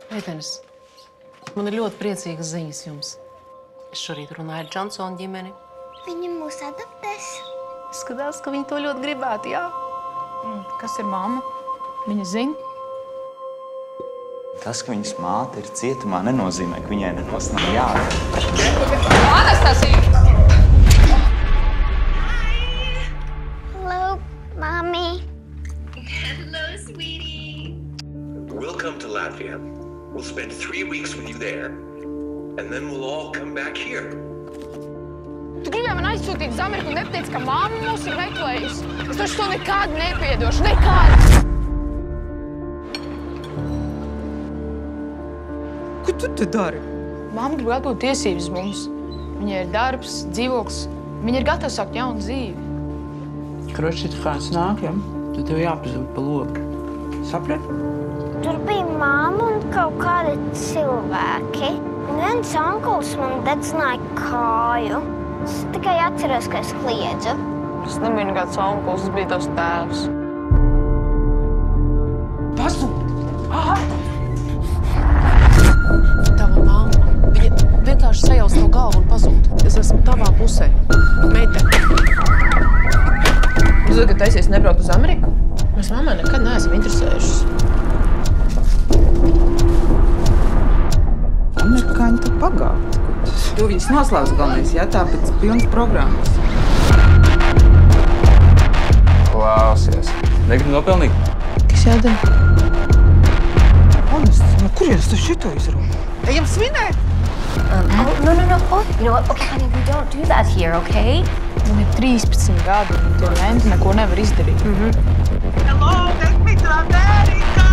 Meitenes, man ir ļoti priecīgas ziņas jums. Es šorīt runāju ar Džonsonu ģimeni. Viņi mūs adoptēs. Skatās, ka viņi to ļoti gribētu, jā. Kas ir mamma? Viņa zina? Tas, ka viņas māte ir cietumā, nenozīmē, ka viņai nekas nav jādara. Anastasija! Hello, Mommy. Hello, sweetie. We'll come to Latvia. We'll spend 3 weeks with you there, and then we'll all come back here. Tu gribēji man aizsūtīt uz Ameriku un nepateici, ka mamma mūs ir meklējusi. Es taču to nekad nepiedošu, nekad! Ko tu te dari? Mamma grib atbūt tiesības mums. Viņai ir darbs, dzīvoklis. Viņa ir gatava sākt jaunu dzīvi. Kroči, ja kāds nāk, ja? Tad tev jāpazūd pa logu. Saprat? Tur bija mamma un kaut kādi cilvēki. Un viens onkulis man dedzināja kāju. Es tikai atceros, ka es kliedzu. Es nebiju nekāds onkulis, tas bija tavs tēvs. Tava mamma, viņa vienkārši sajauc no galvu un pazūd. Es esmu tavā pusē. Meitene. Jūs tagad taisies nebraukt uz Ameriku? Mēs mammai nekad neesam interesējušas. Amerikāņi tu pagāti. Tu viņas noslēdz galvenais, jā, tāpēc pilns programmas. Klausies. Negribu nopelnīt? Kas jādara? Honest, no kurienes tu šito izrūpi? Ejam svinēt! No. Oh, you know what? Okay, honey, we don't do that here, okay? Man ir 13 gadi, un tie menti neko nevar izdarīt. Hello, take me to America!